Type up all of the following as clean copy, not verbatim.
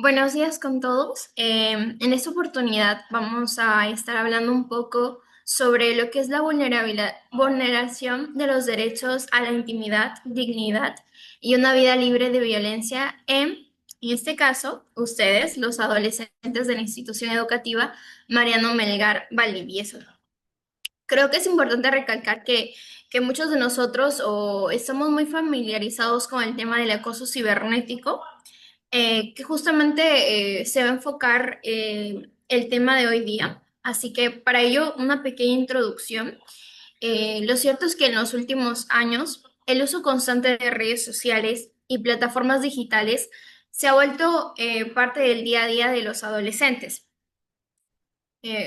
Buenos días con todos. En esta oportunidad vamos a estar hablando un poco sobre lo que es la vulneración de los derechos a la intimidad, dignidad y una vida libre de violencia en este caso, ustedes, los adolescentes de la institución educativa Mariano Melgar Valdivieso. Creo que es importante recalcar que muchos de nosotros o estamos muy familiarizados con el tema del acoso cibernético, que justamente se va a enfocar el tema de hoy día. Así que para ello, una pequeña introducción. Lo cierto es que en los últimos años, el uso constante de redes sociales y plataformas digitales se ha vuelto parte del día a día de los adolescentes.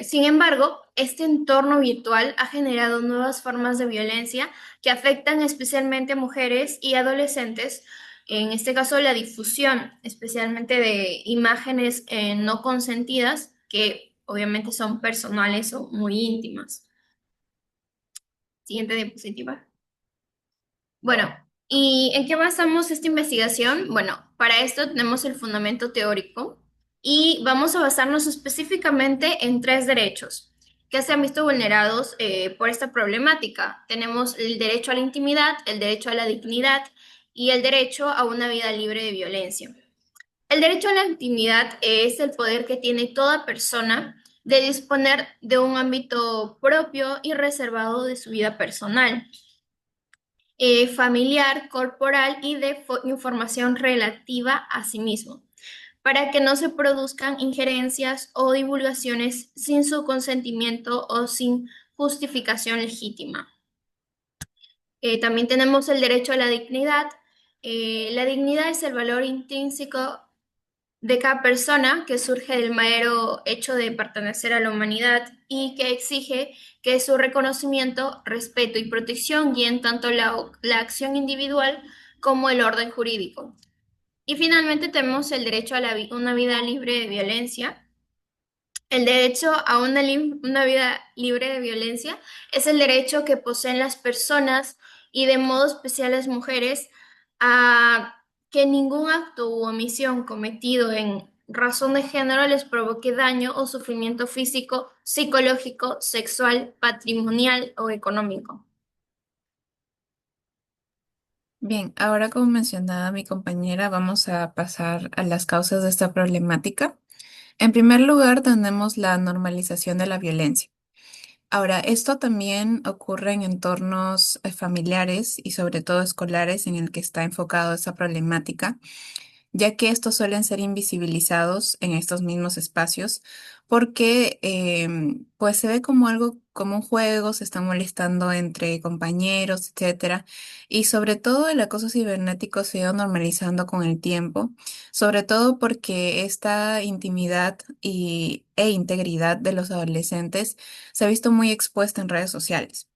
Sin embargo, este entorno virtual ha generado nuevas formas de violencia que afectan especialmente a mujeres y adolescentes, en este caso la difusión, especialmente de imágenes no consentidas, que obviamente son personales o muy íntimas. Siguiente diapositiva. Bueno, ¿y en qué basamos esta investigación? Bueno, para esto tenemos el fundamento teórico y vamos a basarnos específicamente en tres derechos que se han visto vulnerados por esta problemática. Tenemos el derecho a la intimidad, el derecho a la dignidad y el derecho a una vida libre de violencia. El derecho a la intimidad es el poder que tiene toda persona de disponer de un ámbito propio y reservado de su vida personal, familiar, corporal y de información relativa a sí mismo, para que no se produzcan injerencias o divulgaciones sin su consentimiento o sin justificación legítima. También tenemos el derecho a la dignidad. La dignidad es el valor intrínseco de cada persona que surge del mero hecho de pertenecer a la humanidad y que exige que su reconocimiento, respeto y protección guíen tanto la acción individual como el orden jurídico. Y finalmente tenemos el derecho a una vida libre de violencia. El derecho a una vida libre de violencia es el derecho que poseen las personas y de modo especial las mujeres a que ningún acto u omisión cometido en razón de género les provoque daño o sufrimiento físico, psicológico, sexual, patrimonial o económico. Bien, ahora como mencionaba mi compañera, vamos a pasar a las causas de esta problemática. En primer lugar, tenemos la normalización de la violencia. Ahora, esto también ocurre en entornos familiares y sobre todo escolares en el que está enfocado esta problemática, ya que estos suelen ser invisibilizados en estos mismos espacios porque pues se ve como algo, como un juego, se están molestando entre compañeros, etcétera, y sobre todo el acoso cibernético se ha ido normalizando con el tiempo, sobre todo porque esta intimidad e integridad de los adolescentes se ha visto muy expuesta en redes sociales.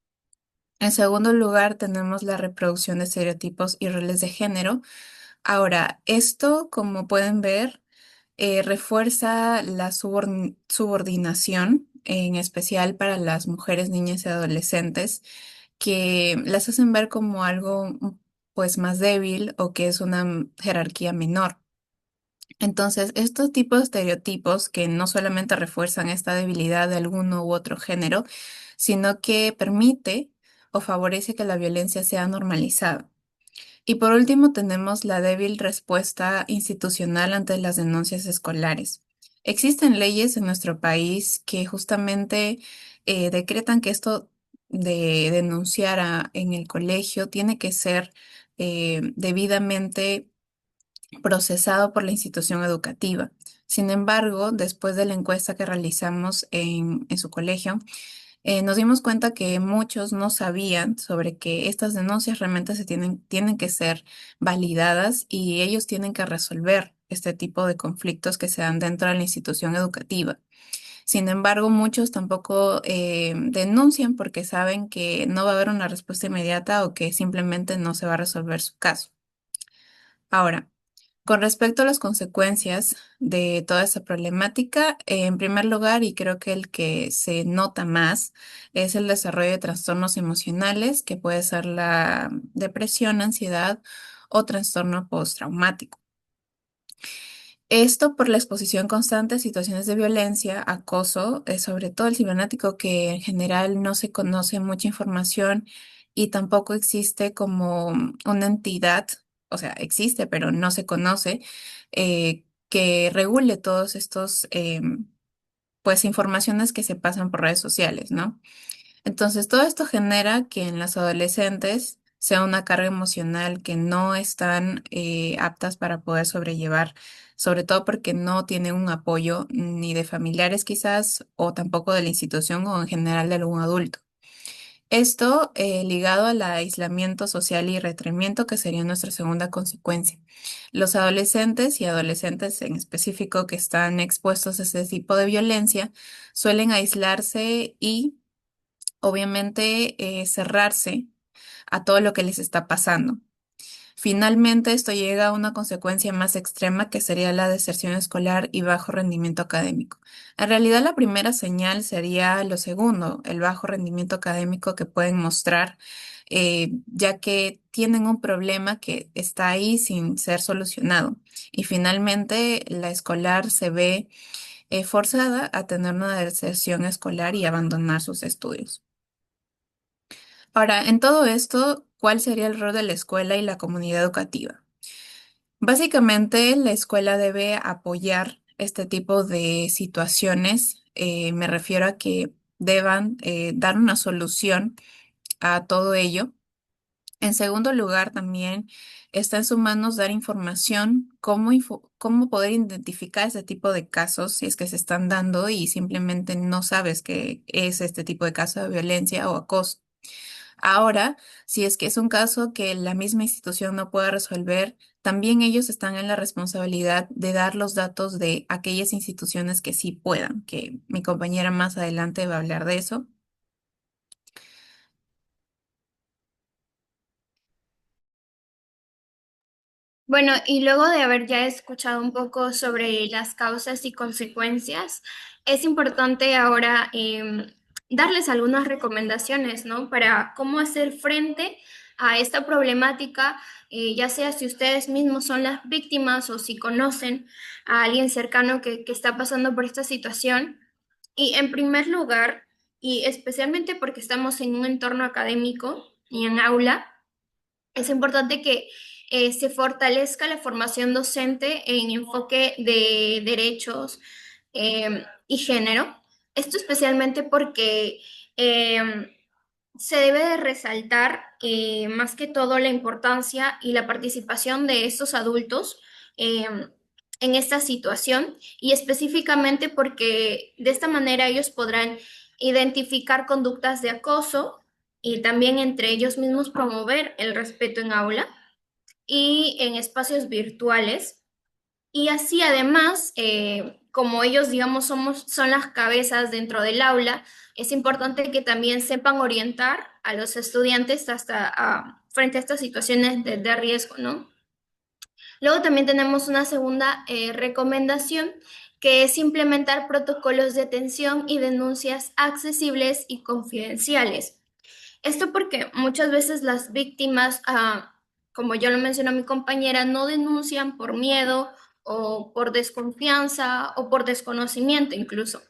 En segundo lugar, tenemos la reproducción de estereotipos y roles de género. Ahora, esto, como pueden ver, refuerza la subordinación, en especial para las mujeres, niñas y adolescentes, que las hacen ver como algo pues más débil o que es una jerarquía menor. Entonces, estos tipos de estereotipos que no solamente refuerzan esta debilidad de alguno u otro género, sino que permite o favorece que la violencia sea normalizada. Y por último, tenemos la débil respuesta institucional ante las denuncias escolares. Existen leyes en nuestro país que justamente decretan que esto de denunciar en el colegio tiene que ser debidamente procesado por la institución educativa. Sin embargo, después de la encuesta que realizamos en su colegio, nos dimos cuenta que muchos no sabían sobre que estas denuncias realmente tienen que ser validadas y ellos tienen que resolver este tipo de conflictos que se dan dentro de la institución educativa. Sin embargo, muchos tampoco denuncian porque saben que no va a haber una respuesta inmediata o que simplemente no se va a resolver su caso. Ahora, con respecto a las consecuencias de toda esa problemática, en primer lugar, y creo que el que se nota más, es el desarrollo de trastornos emocionales, que puede ser la depresión, ansiedad o trastorno postraumático. Esto por la exposición constante a situaciones de violencia, acoso, sobre todo el cibernético, que en general no se conoce mucha información y tampoco existe como una entidad, o sea, existe, pero no se conoce, que regule todos estos, pues, informaciones que se pasan por redes sociales, ¿no? Entonces, todo esto genera que en las adolescentes sea una carga emocional que no están aptas para poder sobrellevar, sobre todo porque no tienen un apoyo ni de familiares quizás, o tampoco de la institución o en general de algún adulto. Esto ligado al aislamiento social y retraimiento, que sería nuestra segunda consecuencia. Los adolescentes y adolescentes en específico que están expuestos a este tipo de violencia suelen aislarse y obviamente cerrarse a todo lo que les está pasando. Finalmente, esto llega a una consecuencia más extrema que sería la deserción escolar y bajo rendimiento académico. En realidad, la primera señal sería lo segundo, el bajo rendimiento académico que pueden mostrar, ya que tienen un problema que está ahí sin ser solucionado. Y finalmente, la escolar se ve forzada a tener una deserción escolar y abandonar sus estudios. Ahora, en todo esto, ¿cuál sería el rol de la escuela y la comunidad educativa? Básicamente, la escuela debe apoyar este tipo de situaciones. Me refiero a que deban dar una solución a todo ello. En segundo lugar, también está en sus manos dar información, cómo poder identificar este tipo de casos si es que se están dando y simplemente no sabes que es este tipo de caso de violencia o acoso. Ahora, si es que es un caso que la misma institución no puede resolver, también ellos están en la responsabilidad de dar los datos de aquellas instituciones que sí puedan, que mi compañera más adelante va a hablar de eso. Bueno, y luego de haber ya escuchado un poco sobre las causas y consecuencias, es importante ahora darles algunas recomendaciones, ¿no? Para cómo hacer frente a esta problemática, ya sea si ustedes mismos son las víctimas o si conocen a alguien cercano que está pasando por esta situación. Y en primer lugar, y especialmente porque estamos en un entorno académico y en aula, es importante que se fortalezca la formación docente en enfoque de derechos y género. Esto especialmente porque eh, se debe de resaltar más que todo la importancia y la participación de estos adultos eh, en esta situación y específicamente porque de esta manera ellos podrán identificar conductas de acoso y también entre ellos mismos promover el respeto en aula y en espacios virtuales. Y así además, como ellos, digamos, son las cabezas dentro del aula, es importante que también sepan orientar a los estudiantes frente a estas situaciones de riesgo, ¿no? Luego también tenemos una segunda recomendación que es implementar protocolos de atención y denuncias accesibles y confidenciales. Esto porque muchas veces las víctimas, como ya lo mencionó mi compañera, no denuncian por miedo o por desconfianza o por desconocimiento incluso.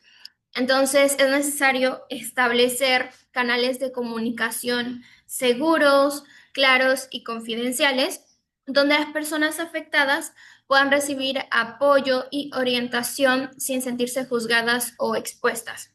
Entonces es necesario establecer canales de comunicación seguros, claros y confidenciales, donde las personas afectadas puedan recibir apoyo y orientación sin sentirse juzgadas o expuestas.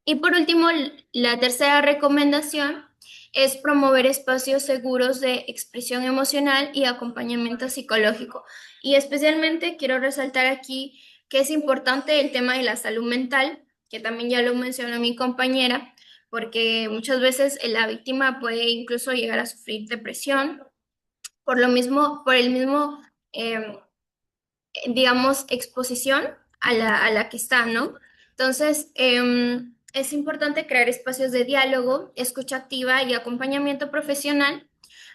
Y por último, la tercera recomendación es promover espacios seguros de expresión emocional y acompañamiento psicológico. Y especialmente quiero resaltar aquí que es importante el tema de la salud mental, que también ya lo mencionó mi compañera, porque muchas veces la víctima puede incluso llegar a sufrir depresión por lo mismo, por el mismo digamos, exposición a la que está, ¿no? Entonces, es importante crear espacios de diálogo, escucha activa y acompañamiento profesional.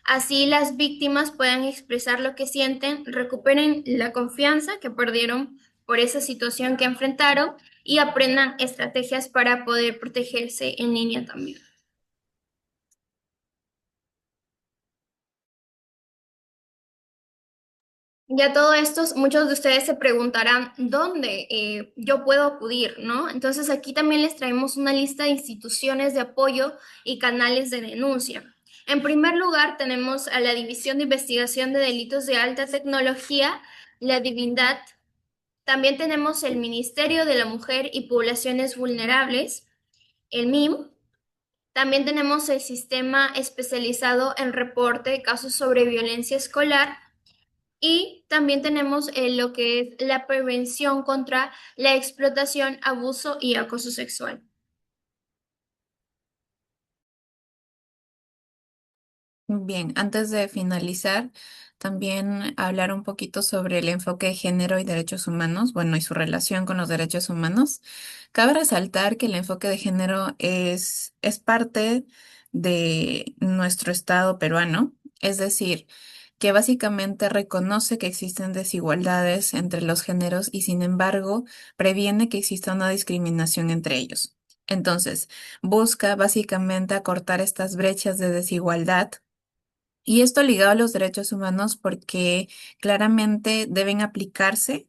Así las víctimas puedan expresar lo que sienten, recuperen la confianza que perdieron por esa situación que enfrentaron y aprendan estrategias para poder protegerse en línea también. Ya todo esto, muchos de ustedes se preguntarán dónde yo puedo acudir, ¿no? Entonces aquí también les traemos una lista de instituciones de apoyo y canales de denuncia. En primer lugar, tenemos a la División de Investigación de Delitos de Alta Tecnología, la Divindad. También tenemos el Ministerio de la Mujer y Poblaciones Vulnerables, el MIM. También tenemos el Sistema Especializado en Reporte de Casos sobre Violencia Escolar y también tenemos lo que es la prevención contra la explotación, abuso y acoso sexual. Bien, antes de finalizar, también hablar un poquito sobre el enfoque de género y derechos humanos, bueno, y su relación con los derechos humanos. Cabe resaltar que el enfoque de género es parte de nuestro Estado peruano, es decir, que básicamente reconoce que existen desigualdades entre los géneros y sin embargo previene que exista una discriminación entre ellos. Entonces, busca básicamente acortar estas brechas de desigualdad y esto ligado a los derechos humanos porque claramente deben aplicarse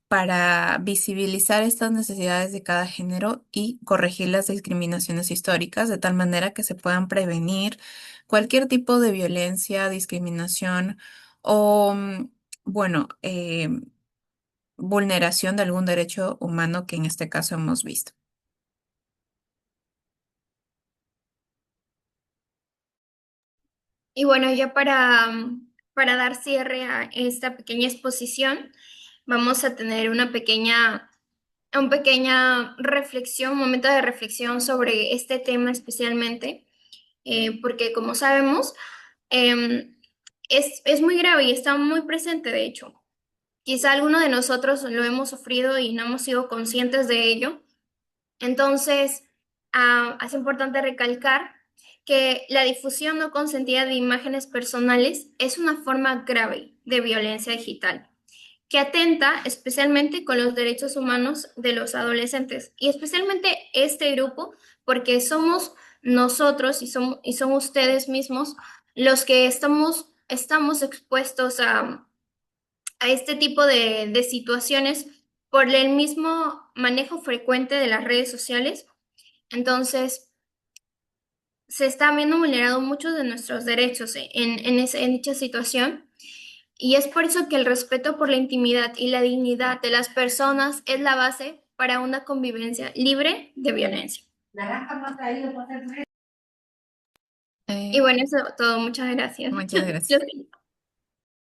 para visibilizar estas necesidades de cada género y corregir las discriminaciones históricas de tal manera que se puedan prevenir cualquier tipo de violencia, discriminación o, bueno, vulneración de algún derecho humano que en este caso hemos visto. Y bueno, ya para dar cierre a esta pequeña exposición, vamos a tener una pequeña reflexión, un momento de reflexión sobre este tema especialmente, porque como sabemos, em, es muy grave y está muy presente, de hecho. Quizá alguno de nosotros lo hemos sufrido y no hemos sido conscientes de ello. Entonces, es importante recalcar que la difusión no consentida de imágenes personales es una forma grave de violencia digital que atenta especialmente con los derechos humanos de los adolescentes y especialmente este grupo porque somos nosotros y son ustedes mismos los que estamos expuestos a este tipo de situaciones por el mismo manejo frecuente de las redes sociales. Entonces, se están viendo vulnerados muchos de nuestros derechos en dicha situación. Y es por eso que el respeto por la intimidad y la dignidad de las personas es la base para una convivencia libre de violencia. Y Eh, bueno, eso es todo. Muchas gracias. muchas gracias.